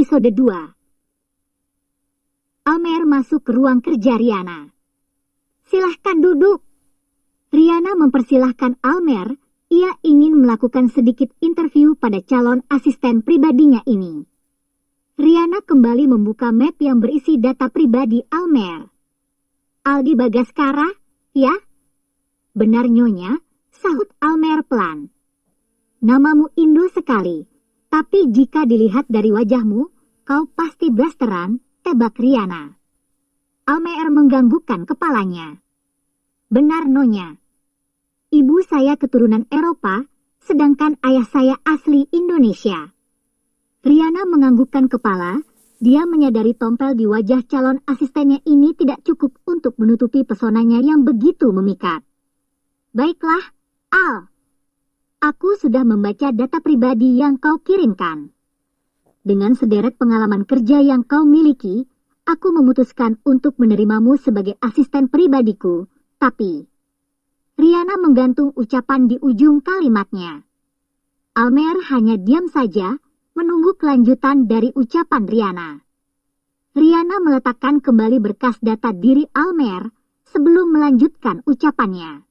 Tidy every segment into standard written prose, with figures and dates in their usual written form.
Episode 2. Almer masuk ke ruang kerja Riana. Silahkan duduk. Riana mempersilahkan Almer. Ia ingin melakukan sedikit interview pada calon asisten pribadinya ini. Riana kembali membuka map yang berisi data pribadi Almer. Aldi Bagaskara, ya? Benar Nyonya, sahut Almer pelan. Namamu Indo sekali. Tapi jika dilihat dari wajahmu, kau pasti blasteran, tebak Riana. Almer menganggukkan kepalanya. Benar Nyonya. Ibu saya keturunan Eropa, sedangkan ayah saya asli Indonesia. Riana menganggukkan kepala, dia menyadari tompel di wajah calon asistennya ini tidak cukup untuk menutupi pesonanya yang begitu memikat. Baiklah, Al. Aku sudah membaca data pribadi yang kau kirimkan. Dengan sederet pengalaman kerja yang kau miliki, aku memutuskan untuk menerimamu sebagai asisten pribadiku, tapi... Riana menggantung ucapan di ujung kalimatnya. Almer hanya diam saja, menunggu kelanjutan dari ucapan Riana. Riana meletakkan kembali berkas data diri Almer sebelum melanjutkan ucapannya.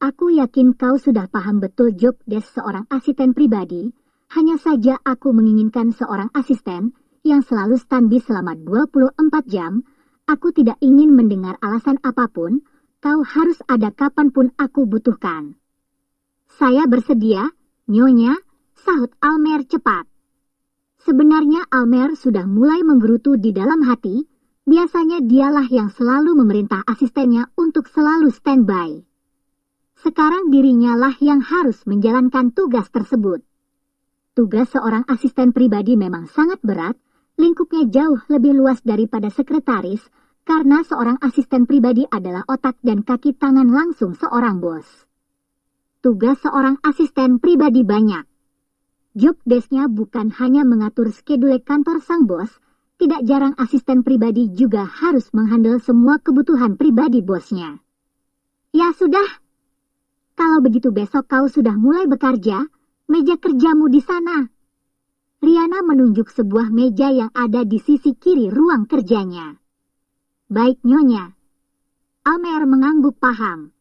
Aku yakin kau sudah paham betul job desk seorang asisten pribadi, hanya saja aku menginginkan seorang asisten yang selalu standby selama 24 jam. Aku tidak ingin mendengar alasan apapun, kau harus ada kapanpun aku butuhkan. Saya bersedia, Nyonya, sahut Almer cepat. Sebenarnya Almer sudah mulai menggerutu di dalam hati, biasanya dialah yang selalu memerintah asistennya untuk selalu standby. Sekarang dirinya lah yang harus menjalankan tugas tersebut. Tugas seorang asisten pribadi memang sangat berat, lingkupnya jauh lebih luas daripada sekretaris, karena seorang asisten pribadi adalah otak dan kaki tangan langsung seorang bos. Tugas seorang asisten pribadi banyak. Job desk-nya bukan hanya mengatur skedule kantor sang bos, tidak jarang asisten pribadi juga harus menghandle semua kebutuhan pribadi bosnya. Ya sudah. Kalau begitu besok kau sudah mulai bekerja, meja kerjamu di sana. Riana menunjuk sebuah meja yang ada di sisi kiri ruang kerjanya. Baik Nyonya. Almer mengangguk paham.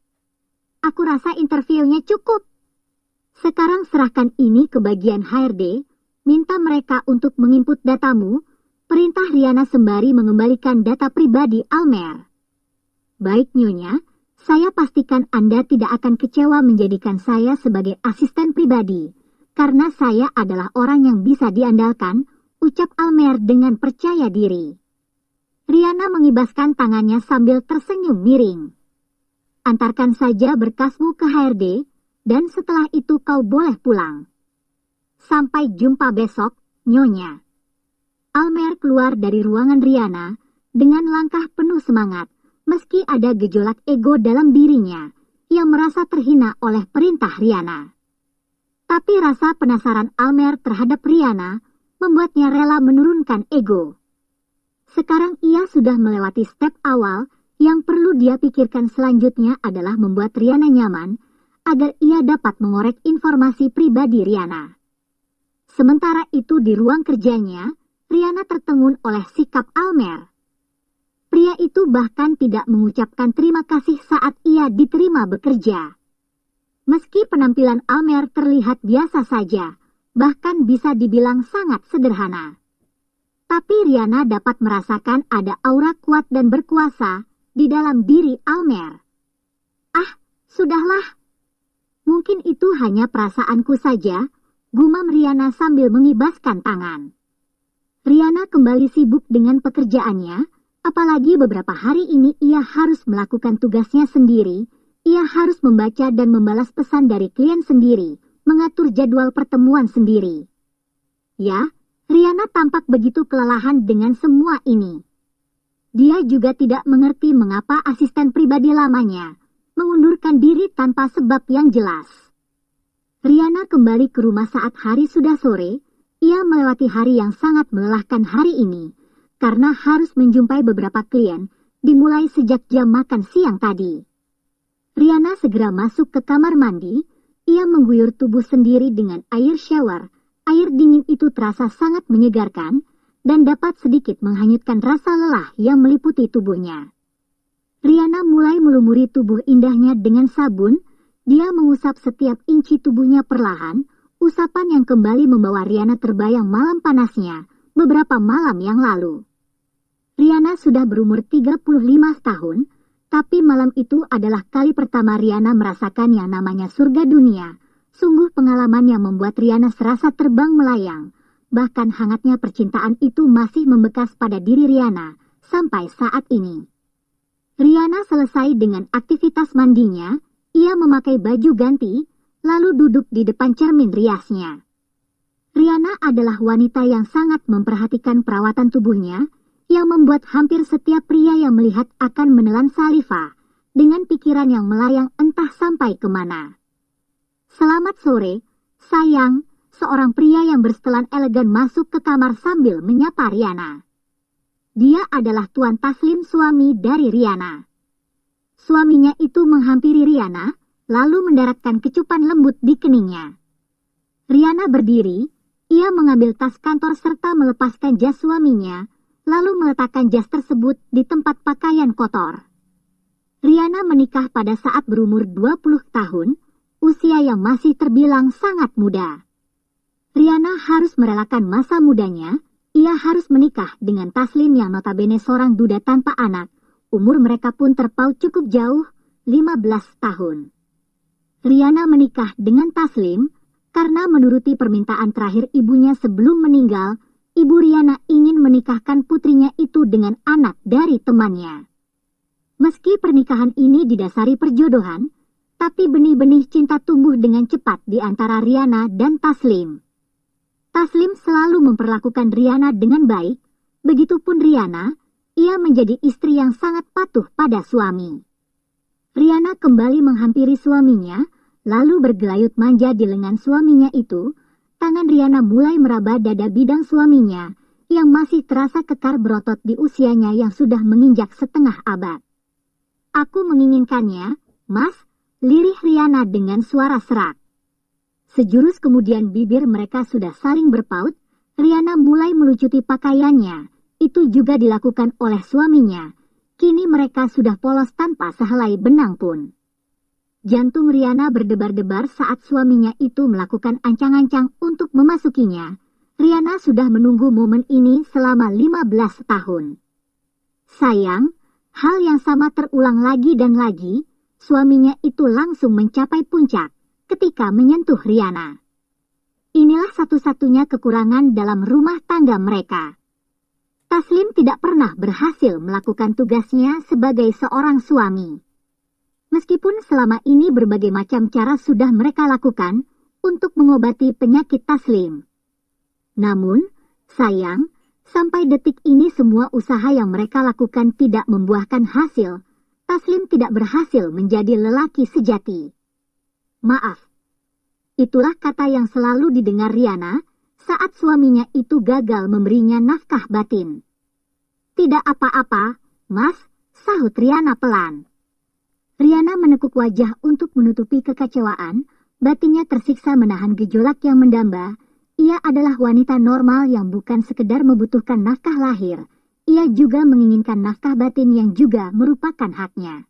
Aku rasa interviewnya cukup. Sekarang serahkan ini ke bagian HRD, minta mereka untuk menginput datamu, perintah Riana sembari mengembalikan data pribadi Almer. Baik Nyonya. Saya pastikan Anda tidak akan kecewa menjadikan saya sebagai asisten pribadi, karena saya adalah orang yang bisa diandalkan, ucap Almer dengan percaya diri. Riana mengibaskan tangannya sambil tersenyum miring. Antarkan saja berkasmu ke HRD, dan setelah itu kau boleh pulang. Sampai jumpa besok, Nyonya. Almer keluar dari ruangan Riana dengan langkah penuh semangat, meski ada gejolak ego dalam dirinya yang merasa terhina oleh perintah Riana. Tapi rasa penasaran Almer terhadap Riana membuatnya rela menurunkan ego. Sekarang ia sudah melewati step awal, yang perlu dia pikirkan selanjutnya adalah membuat Riana nyaman agar ia dapat mengorek informasi pribadi Riana. Sementara itu di ruang kerjanya, Riana tertegun oleh sikap Almer. Pria itu bahkan tidak mengucapkan terima kasih saat ia diterima bekerja. Meski penampilan Almer terlihat biasa saja, bahkan bisa dibilang sangat sederhana. Tapi Riana dapat merasakan ada aura kuat dan berkuasa di dalam diri Almer. Ah, sudahlah. Mungkin itu hanya perasaanku saja, gumam Riana sambil mengibaskan tangan. Riana kembali sibuk dengan pekerjaannya. Apalagi beberapa hari ini ia harus melakukan tugasnya sendiri, ia harus membaca dan membalas pesan dari klien sendiri, mengatur jadwal pertemuan sendiri. Ya, Riana tampak begitu kelelahan dengan semua ini. Dia juga tidak mengerti mengapa asisten pribadi lamanya mengundurkan diri tanpa sebab yang jelas. Riana kembali ke rumah saat hari sudah sore, ia melewati hari yang sangat melelahkan hari ini, karena harus menjumpai beberapa klien, dimulai sejak jam makan siang tadi. Riana segera masuk ke kamar mandi, ia mengguyur tubuh sendiri dengan air shower. Air dingin itu terasa sangat menyegarkan, dan dapat sedikit menghanyutkan rasa lelah yang meliputi tubuhnya. Riana mulai melumuri tubuh indahnya dengan sabun. Dia mengusap setiap inci tubuhnya perlahan, usapan yang kembali membawa Riana terbayang malam panasnya beberapa malam yang lalu. Riana sudah berumur 35 tahun, tapi malam itu adalah kali pertama Riana merasakan yang namanya surga dunia. Sungguh pengalaman yang membuat Riana serasa terbang melayang. Bahkan hangatnya percintaan itu masih membekas pada diri Riana sampai saat ini. Riana selesai dengan aktivitas mandinya. Ia memakai baju ganti, lalu duduk di depan cermin riasnya. Riana adalah wanita yang sangat memperhatikan perawatan tubuhnya, yang membuat hampir setiap pria yang melihat akan menelan saliva, dengan pikiran yang melayang entah sampai kemana. "Selamat sore, sayang," seorang pria yang bersetelan elegan masuk ke kamar sambil menyapa Riana. Dia adalah Tuan Taslim, suami dari Riana. Suaminya itu menghampiri Riana, lalu mendaratkan kecupan lembut di keningnya. Riana berdiri, ia mengambil tas kantor serta melepaskan jas suaminya, lalu meletakkan jas tersebut di tempat pakaian kotor. Riana menikah pada saat berumur 20 tahun, usia yang masih terbilang sangat muda. Riana harus merelakan masa mudanya, ia harus menikah dengan Taslim yang notabene seorang duda tanpa anak. Umur mereka pun terpaut cukup jauh, 15 tahun. Riana menikah dengan Taslim karena menuruti permintaan terakhir ibunya sebelum meninggal, ibu Riana ingin menikahkan putrinya itu dengan anak dari temannya. Meski pernikahan ini didasari perjodohan, tapi benih-benih cinta tumbuh dengan cepat di antara Riana dan Taslim. Taslim selalu memperlakukan Riana dengan baik, begitupun Riana. Ia menjadi istri yang sangat patuh pada suami. Riana kembali menghampiri suaminya, lalu bergelayut manja di lengan suaminya itu. Tangan Riana mulai meraba dada bidang suaminya, yang masih terasa kekar berotot di usianya yang sudah menginjak setengah abad. "Aku menginginkannya, Mas," lirih Riana dengan suara serak. Sejurus kemudian bibir mereka sudah saling berpaut, Riana mulai melucuti pakaiannya. Itu juga dilakukan oleh suaminya. Kini mereka sudah polos tanpa sehelai benang pun. Jantung Riana berdebar-debar saat suaminya itu melakukan ancang-ancang untuk memasukinya. Riana sudah menunggu momen ini selama 15 tahun. Sayang, hal yang sama terulang lagi dan lagi. Suaminya itu langsung mencapai puncak ketika menyentuh Riana. Inilah satu-satunya kekurangan dalam rumah tangga mereka. Taslim tidak pernah berhasil melakukan tugasnya sebagai seorang suami. Meskipun selama ini berbagai macam cara sudah mereka lakukan untuk mengobati penyakit Taslim. Namun, sayang, sampai detik ini semua usaha yang mereka lakukan tidak membuahkan hasil. Taslim tidak berhasil menjadi lelaki sejati. "Maaf." Itulah kata yang selalu didengar Riana saat suaminya itu gagal memberinya nafkah batin. "Tidak apa-apa, Mas," sahut Riana pelan. Riana menekuk wajah untuk menutupi kekecewaan, batinnya tersiksa menahan gejolak yang mendamba. Ia adalah wanita normal yang bukan sekedar membutuhkan nafkah lahir, ia juga menginginkan nafkah batin yang juga merupakan haknya.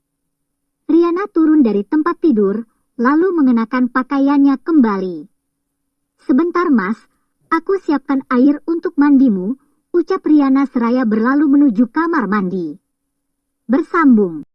Riana turun dari tempat tidur, lalu mengenakan pakaiannya kembali. "Sebentar, Mas. Aku siapkan air untuk mandimu," ucap Riana seraya berlalu menuju kamar mandi. Bersambung.